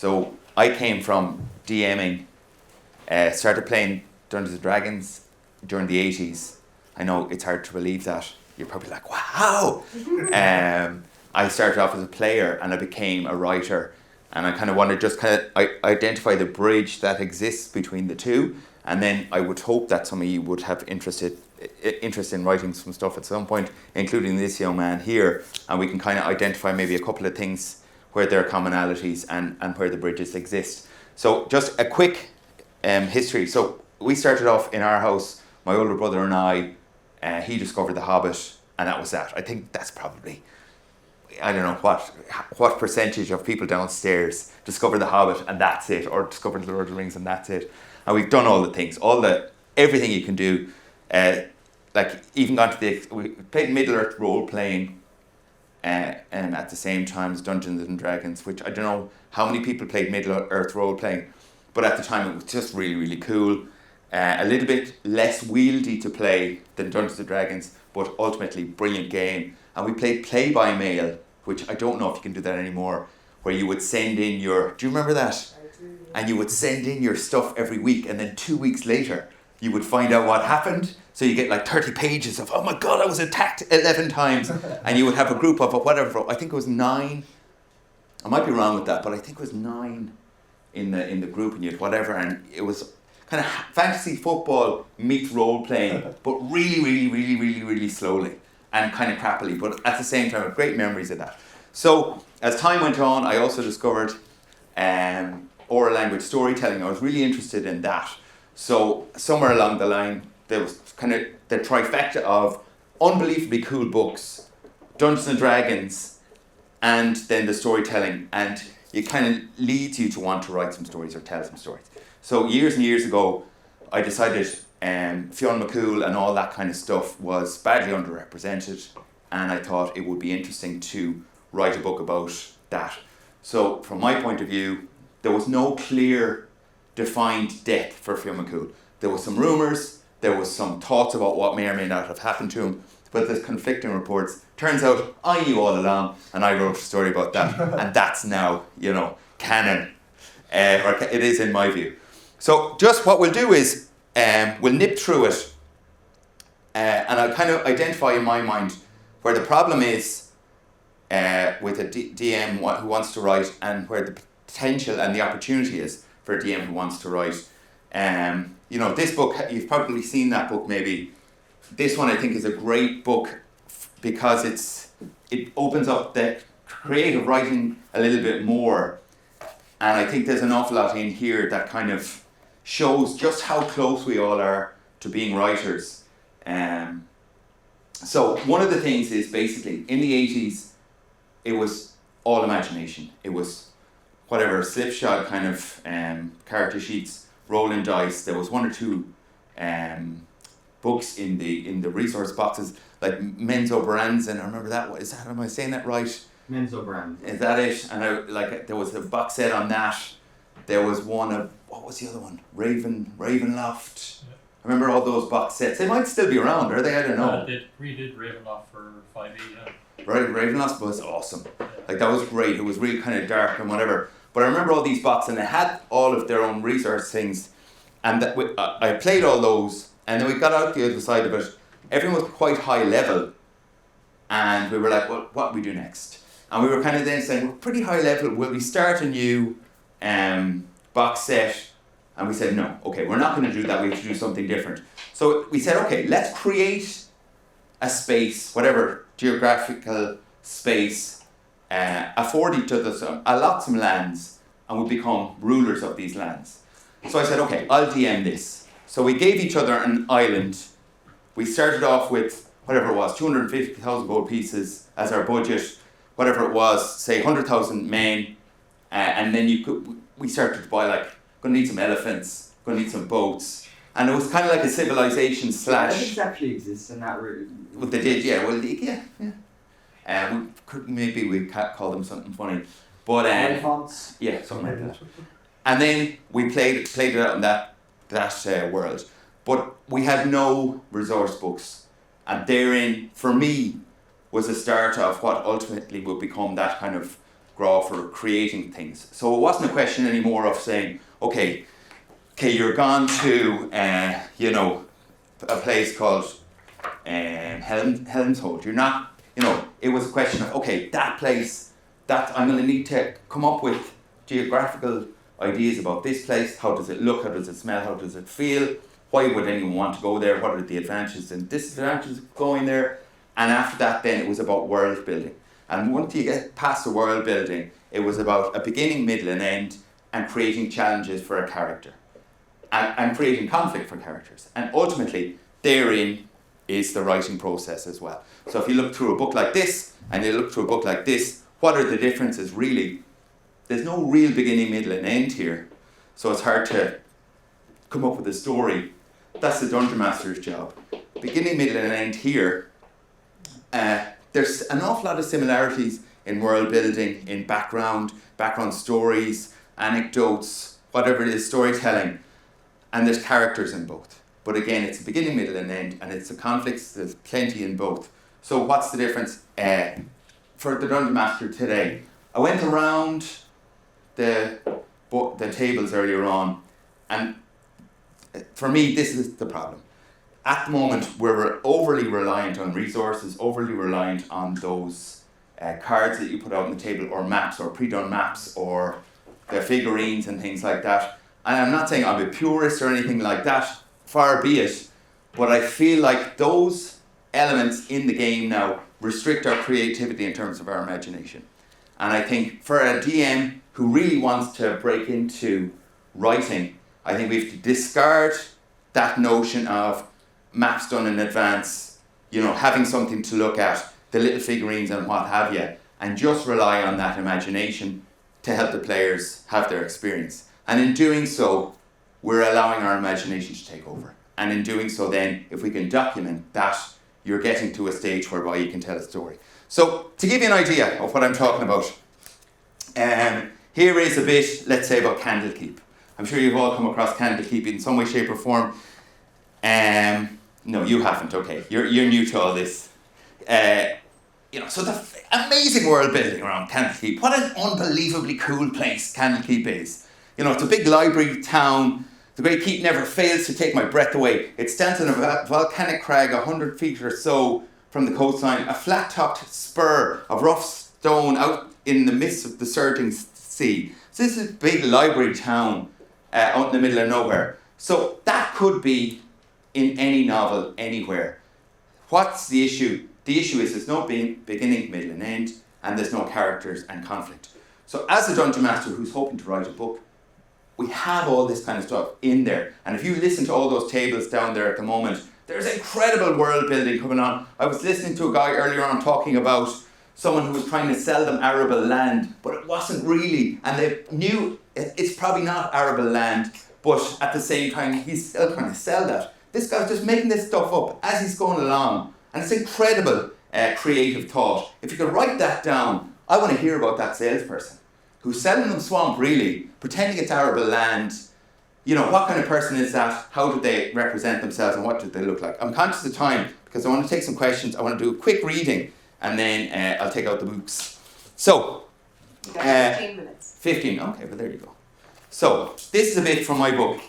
So I came from DMing, started playing Dungeons and Dragons during the 80s. I know it's hard to believe that. You're probably like, wow! I started off as a player and I became a writer, and I kind of want to just identify the bridge that exists between the two, and then I would hope that some of you would have interest in writing some stuff at some point, including this young man here, and we can kind of identify maybe a couple of things where there are commonalities and where the bridges exist. So just a quick history. So we started off in our house, my older brother and I. He discovered The Hobbit, and that was that. I think that's probably, I don't know what percentage of people downstairs discover The Hobbit and that's it, or discover The Lord of the Rings and that's it. And we've done all the things, everything you can do. Like even gone to we played Middle-earth role playing, and at the same time as Dungeons and Dragons, which I don't know how many people played Middle-earth role playing, but at the time it was just really, really cool. A little bit less wieldy to play than Dungeons and Dragons, but ultimately brilliant game. And we played play by mail, which I don't know if you can do that anymore, where you would send in do you remember that? I do. And you would send in your stuff every week, and then 2 weeks later you would find out what happened. So you get like 30 pages of, oh my God, I was attacked 11 times. And you would have a group of whatever, I think it was 9. I might be wrong with that, but I think it was 9 in the group, and you had whatever, and it was kind of fantasy football meets role playing, but really, really, really, really, really slowly and kind of crappily, but at the same time, I have great memories of that. So as time went on, I also discovered oral language storytelling. I was really interested in that. So somewhere along the line, there was kind of the trifecta of unbelievably cool books, Dungeons and Dragons, and then the storytelling, and it kind of leads you to want to write some stories or tell some stories. So years and years ago, I decided Fionn McCool and all that kind of stuff was badly underrepresented, and I thought it would be interesting to write a book about that. So from my point of view, there was no clear, defined death for Fionn McCool. There was some rumours, there was some thoughts about what may or may not have happened to him, but there's conflicting reports. Turns out I knew all along, and I wrote a story about that, and that's now, canon, or it is in my view. So just what we'll do is we'll nip through it, and I'll kind of identify in my mind where the problem is with a DM who wants to write, and where the potential and the opportunity is for a DM who wants to write. This book, you've probably seen that book maybe. This one I think is a great book because it opens up the creative writing a little bit more, and I think there's an awful lot in here that kind of shows just how close we all are to being writers. So one of the things is basically in the 80s it was all imagination. It was whatever, slipshod kind of character sheets, rolling dice. There was 1 or 2 books in the resource boxes, like Menzo Branson. I remember that. Am I saying that right? Menzo Branson. Is that it? And there was a box set on that. There was one of, what was the other one? Ravenloft. Yeah. I remember all those box sets. They might still be around, are they? I don't know. They redid Ravenloft for 5e, yeah. Right, Ravenloft was awesome. Like, that was great. It was really kind of dark and whatever. But I remember all these boxes, and they had all of their own resource things. And I played all those, and then we got out the other side of it. Everyone was quite high level. And we were like, well, what do we do next? And we were kind of then saying, we're pretty high level. Will we start a new box set? And we said, no, okay, we're not going to do that. We have to do something different. So we said, okay, let's create a space, whatever geographical space, afford each other some lands, and we'll become rulers of these lands. So I said, okay, I'll DM this. So we gave each other an island. We started off with whatever it was, 250,000 gold pieces as our budget, whatever it was, say 100,000 men, and then we started to buy, like, going to need some elephants, going to need some boats, and it was kind of like a civilization slash. Elephants actually exists in that route. Well, they did, yeah. Well, yeah. Maybe we can't call them something funny, but elephants. Yeah, something like that. And then we played it out in that world, but we had no resource books, and therein, for me, was the start of what ultimately would become that kind of graph or creating things. So it wasn't a question anymore of saying, okay, you're gone to, a place called Helmshold. You're not, it was a question of, okay, that place, that I'm going to need to come up with geographical ideas about this place. How does it look? How does it smell? How does it feel? Why would anyone want to go there? What are the advantages and disadvantages of going there? And after that, then it was about world building. And once you get past the world building, it was about a beginning, middle, and end, and creating challenges for a character, and creating conflict for characters. And ultimately, therein is the writing process as well. So if you look through a book like this, and you look through a book like this, what are the differences really? There's no real beginning, middle, and end here. So it's hard to come up with a story. That's the Dungeon Master's job. Beginning, middle, and end here. There's an awful lot of similarities in world building, in background stories, anecdotes, whatever it is, storytelling. And there's characters in both. But again, it's a beginning, middle, and end, and it's the conflicts, there's plenty in both. So what's the difference for the Dungeon Master today? I went around the tables earlier on, and for me, this is the problem. At the moment, we're overly reliant on resources, overly reliant on those cards that you put out on the table, or maps, or pre-done maps, or the figurines and things like that. And I'm not saying I'm a purist or anything like that, far be it, but I feel like those elements in the game now restrict our creativity in terms of our imagination. And I think for a DM who really wants to break into writing, I think we have to discard that notion of maps done in advance, having something to look at, the little figurines and what have you, and just rely on that imagination to help the players have their experience. And in doing so, we're allowing our imagination to take over. And in doing so then, if we can document that, you're getting to a stage whereby you can tell a story. So, to give you an idea of what I'm talking about, here is a bit, let's say, about Candlekeep. I'm sure you've all come across Candlekeep in some way, shape or form. No, you haven't, okay. You're new to all this. So the amazing world building around Candlekeep. What an unbelievably cool place Candlekeep is. It's a big library town. The Great Keep never fails to take my breath away. It stands on a volcanic crag 100 feet or so from the coastline, a flat-topped spur of rough stone out in the midst of the surging sea. So this is a big library town out in the middle of nowhere. So that could be in any novel, anywhere. What's the issue? The issue is there's no beginning, middle and end, and there's no characters and conflict. So as a Dungeon Master who's hoping to write a book, we have all this kind of stuff in there. And if you listen to all those tables down there at the moment, there's incredible world building coming on. I was listening to a guy earlier on talking about someone who was trying to sell them arable land, but it wasn't really. And they knew it's probably not arable land, but at the same time, he's still trying to sell that. This guy's just making this stuff up as he's going along. And it's incredible creative thought. If you could write that down, I want to hear about that salesperson who's selling them swamp, really, pretending it's arable land. What kind of person is that? How do they represent themselves and what do they look like? I'm conscious of time because I want to take some questions. I want to do a quick reading and then I'll take out the books. So, 15 minutes. 15, okay, well there you go. So, this is a bit from my book.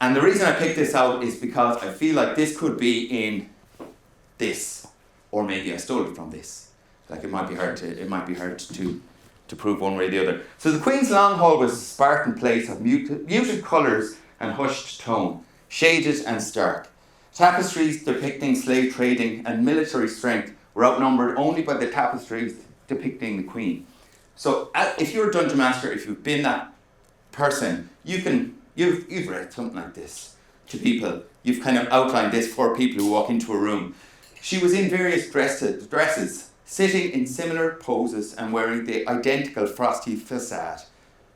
And the reason I picked this out is because I feel like this could be in this, or maybe I stole it from this. Like it might be hard to prove one way or the other. So the Queen's Long Hall was a Spartan place of muted colours and hushed tone, shaded and stark. Tapestries depicting slave trading and military strength were outnumbered only by the tapestries depicting the Queen. So if you're a Dungeon Master, if you've been that person, you've read something like this to people. You've kind of outlined this for people who walk into a room. She was in various dresses, sitting in similar poses and wearing the identical frosty facade.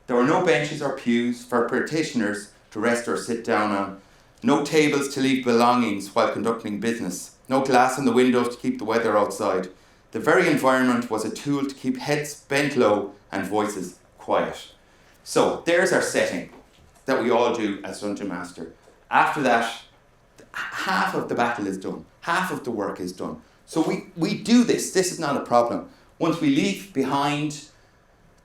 There were no benches or pews for practitioners to rest or sit down on, no tables to leave belongings while conducting business, no glass in the windows to keep the weather outside. The very environment was a tool to keep heads bent low and voices quiet. So there's our setting that we all do as Dungeon Master. After that, half of the battle is done. Half of the work is done. So we do this. This is not a problem. Once we leave behind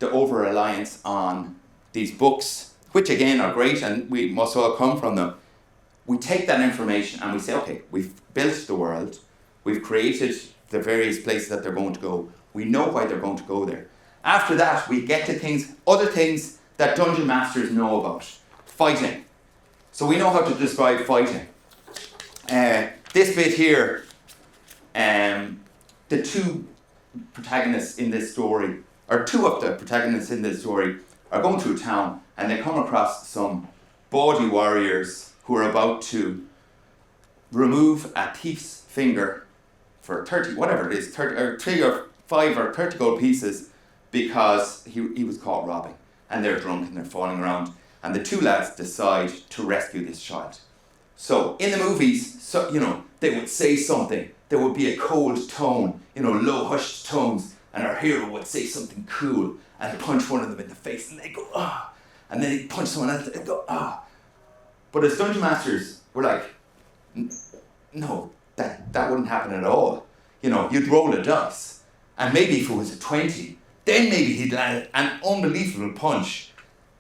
the over-reliance on these books, which again are great and we must all come from them. We take that information and we say, okay, we've built the world, we've created the various places that they're going to go, we know why they're going to go there. After that, we get to other things that dungeon masters know about. Fighting. So we know how to describe fighting. This bit here, the two protagonists in this story, or two of the protagonists in this story, are going through town and they come across some bawdy warriors who are about to remove a thief's finger for 30, whatever it is, 30, or 3 or 5 or 30 gold pieces because he was caught robbing. And they're drunk and they're falling around. And the two lads decide to rescue this child. So in the movies, they would say something. There would be a cold tone, low hushed tones. And our hero would say something cool and punch one of them in the face. And they go, ah. And then he'd punch someone else and they'd go, ah. But as Dungeon Masters, we're like, no, that wouldn't happen at all. You'd roll a dice. And maybe if it was a 20, then maybe he'd land an unbelievable punch.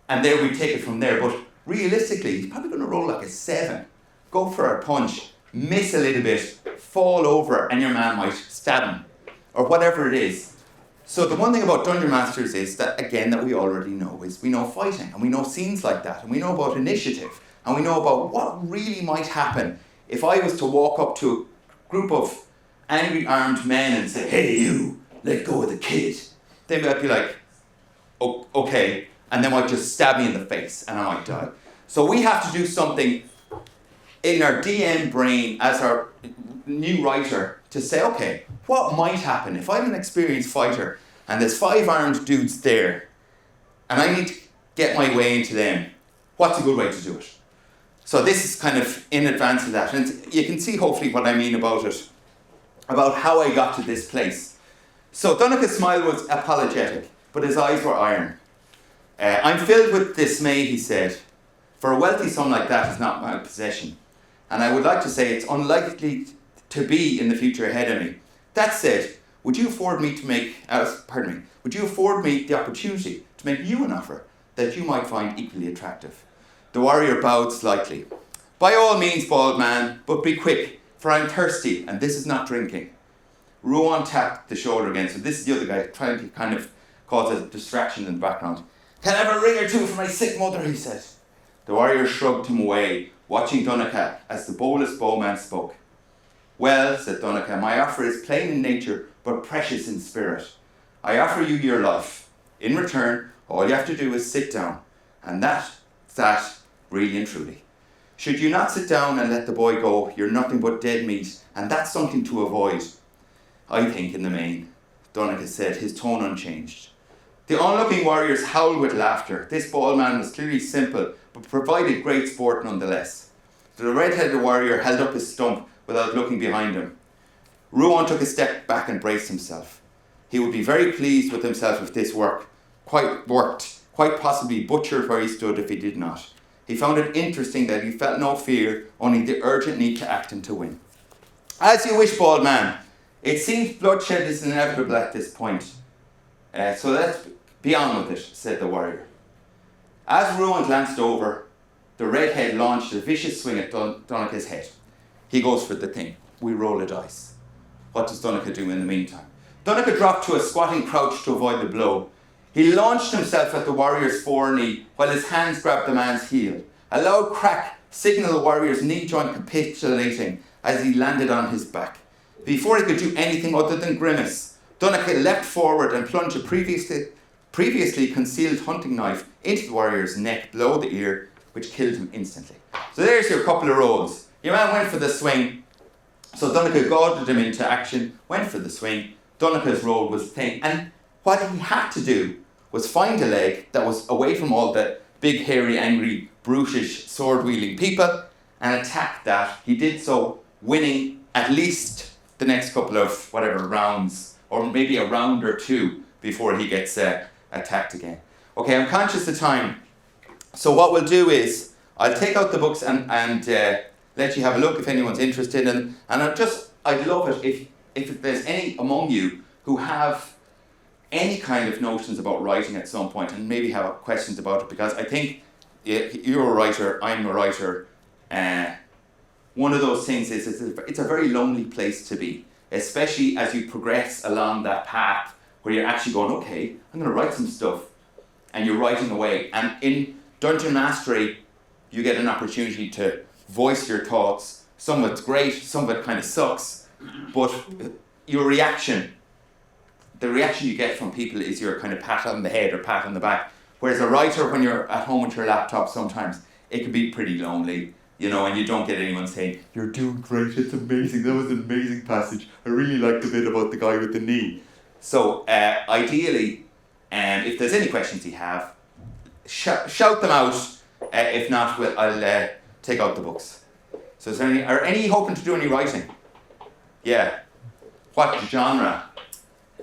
And there we take it from there. But realistically, he's probably going to roll like a 7. Go for a punch, miss a little bit, fall over, and your man might stab him. Or whatever it is. So the one thing about Dungeon Masters is that, again, that we already know is we know fighting. And we know scenes like that. And we know about initiative. And we know about what really might happen if I was to walk up to a group of angry armed men and say, hey you, let go of the kid. They might be like, oh, okay. And they might just stab me in the face and I might die. So we have to do something in our DM brain as our new writer to say, okay, what might happen if I'm an experienced fighter and there's 5 armed dudes there and I need to get my way into them? What's a good way to do it? So this is kind of in advance of that. And you can see hopefully what I mean about it, about how I got to this place. So Donnacha's smile was apologetic, but his eyes were iron. I'm filled with dismay, he said. For a wealthy sum like that is not my possession. And I would like to say it's unlikely to be in the future ahead of me. That said, would you afford me the opportunity to make you an offer that you might find equally attractive? The warrior bowed slightly. By all means, bald man, but be quick, for I'm thirsty, and this is not drinking. Ruan tapped the shoulder again, so this is the other guy trying to kind of cause a distraction in the background. Can I have a ring or two for my sick mother, he said. The warrior shrugged him away, watching Donnacha as the bowless bowman spoke. Well, said Donnacha, my offer is plain in nature, but precious in spirit. I offer you your life. In return, all you have to do is sit down, and that's that, really and truly. Should you not sit down and let the boy go, you're nothing but dead meat, and that's something to avoid. I think, in the main, Donnacha said, his tone unchanged. The onlooking warriors howled with laughter. This bald man was clearly simple, but provided great sport nonetheless. The red-headed warrior held up his stump without looking behind him. Ruan took a step back and braced himself. He would be very pleased with himself if this worked, quite possibly butchered where he stood if he did not. He found it interesting that he felt no fear, only the urgent need to act and to win. As you wish, bald man. It seems bloodshed is inevitable at this point. So let's be on with it, said the warrior. As Ruan glanced over, the redhead launched a vicious swing at Donnacha's head. He goes for the thing. We roll a dice. What does Donnacha do in the meantime? Donnacha dropped to a squatting crouch to avoid the blow. He launched himself at the warrior's foreknee while his hands grabbed the man's heel. A loud crack signaled the warrior's knee joint capitulating as he landed on his back. Before he could do anything other than grimace, Donnacha leapt forward and plunged a previously concealed hunting knife into the warrior's neck below the ear, which killed him instantly. So there's your couple of rolls. Your man went for the swing, so Donnacha goaded him into action, went for the swing. Donnacha's roll was thin, and what he had to do was find a leg that was away from all the big, hairy, angry, brutish, sword-wielding people and attack that. He did so, winning at least the next couple of rounds, or maybe a round or two before he gets attacked again. Okay, I'm conscious of time. So what we'll do is, I'll take out the books and let you have a look if anyone's interested. And I'd love it if there's any among you who have any kind of notions about writing at some point, and maybe have questions about it, because I think you're a writer, I'm a writer. One of those things is it's a very lonely place to be, especially as you progress along that path where you're actually going, okay, I'm going to write some stuff, and you're writing away. And in Dungeon Mastery, you get an opportunity to voice your thoughts. Some of it's great, some of it kind of sucks, but your reaction, the reaction you get from people is your kind of pat on the head or pat on the back. Whereas a writer, when you're at home with your laptop, sometimes it can be pretty lonely, you know, and you don't get anyone saying, you're doing great, it's amazing, that was an amazing passage, I really liked the bit about the guy with the knee. So ideally, if there's any questions you have, shout them out. If not, I'll take out the books. So are any hoping to do any writing? Yeah. What genre?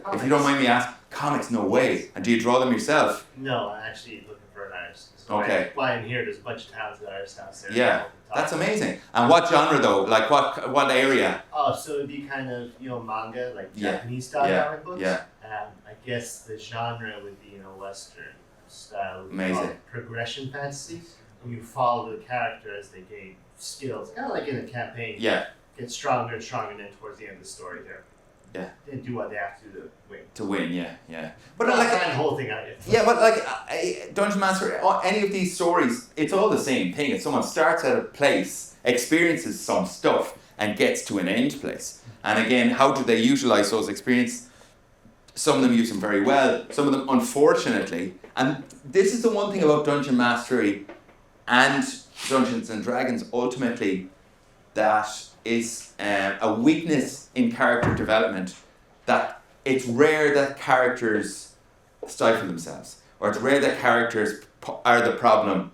Comics. If you don't mind me asking, comics, no way. And do you draw them yourself? No, I'm actually looking for an artist. So Okay. Why I'm here, there's a bunch of talented artists downstairs. Yeah, that's amazing. And what genre though? Like what area? Oh, so it'd be kind of, manga, like Yeah. Japanese style Yeah. comic books. Yeah. I guess the genre would be, Western style. Amazing. called progression fantasy. And you follow the character as they gain skills, kind of like in a campaign. Yeah, Get stronger and stronger, and then towards the end of the story, Yeah. They do what they have to do to win. to win, yeah. But I'll like, find the whole thing out. yeah, but like Dungeon Master, any of these stories, it's all the same thing. If someone starts at a place, experiences some stuff, and gets to an end place, and again, how do they utilize those experiences? Some of them use them very well. Some of them, unfortunately, and this is the one thing about Dungeon Mastery and Dungeons and Dragons. Ultimately, that is a weakness in character development, that it's rare that characters stifle themselves, or it's rare that characters are the problem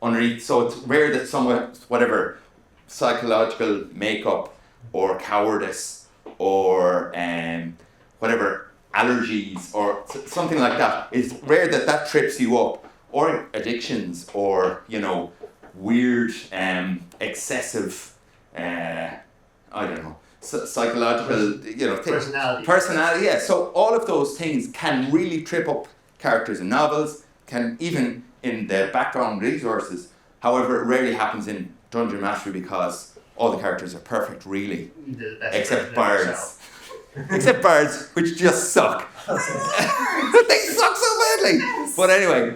underneath. So it's rare that someone, whatever, psychological makeup or cowardice or whatever, allergies or something like that, it's rare that trips you up, or addictions, or weird excessive I don't know, psychological, personality, yeah. So all of those things can really trip up characters in novels, can even in the background resources. However, it rarely happens in Dungeon Mastery because all the characters are perfect, really, except bards. Except bards, which just suck. They suck so badly. But anyway,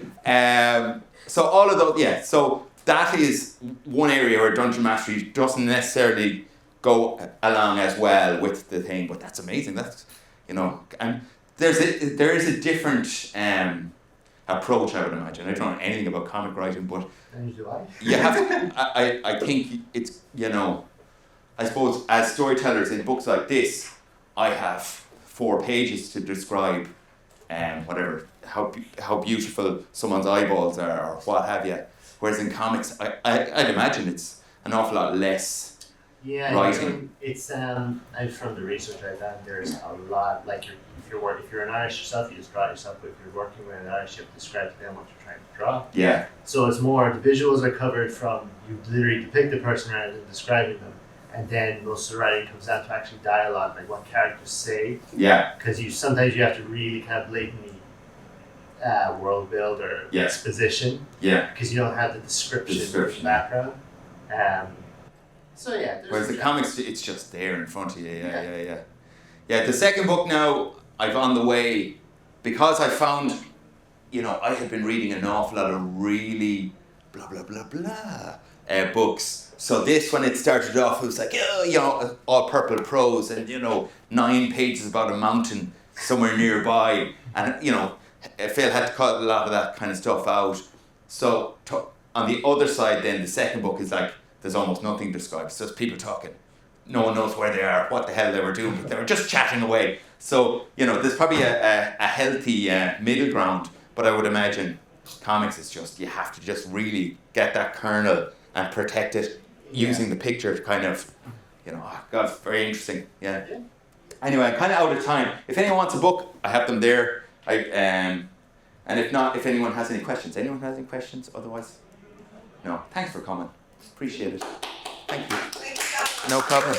so all of those, yeah. So that is one area where Dungeon Mastery doesn't necessarily go along as well with the thing, but that's amazing. That's and there is a different approach, I would imagine. I don't know anything about comic writing, but you have to, I think it's I suppose as storytellers in books like this, I have 4 pages to describe whatever, how beautiful someone's eyeballs are or what have you. Whereas in comics, I'd imagine it's an awful lot less writing. It's and from the research I've done, there's a lot, like if you're an artist yourself, you just draw it yourself, but if you're working with an artist, you have to describe to them what you're trying to draw. Yeah. So it's more, the visuals are covered from, you literally depict the person rather than describing them. And then most of the writing comes down to actually dialogue, like what characters say. Yeah. Because sometimes you have to really kind of blatantly world build or exposition. Yeah. Because you don't have the description. In the background. So yeah. Whereas the comics, it's just there in front of you. Yeah. Yeah, the second book now, I've on the way, because I found, I had been reading an awful lot of really blah, blah, blah, blah books. So this, when it started off, it was like, all purple prose and, 9 pages about a mountain somewhere nearby. And, Phil had to cut a lot of that kind of stuff out. So on the other side then, the second book is like, there's almost nothing described. It's just people talking. No one knows where they are, what the hell they were doing, but they were just chatting away. So, there's probably a healthy middle ground, but I would imagine comics is just, you have to just really get that kernel and protect it using the picture to kind of, God, it's very interesting. Yeah. Anyway, I'm kind of out of time. If anyone wants a book, I have them there. And if not, if anyone has any questions. Anyone has any questions? Otherwise, no. Thanks for coming. Appreciate it. Thank you. No problem.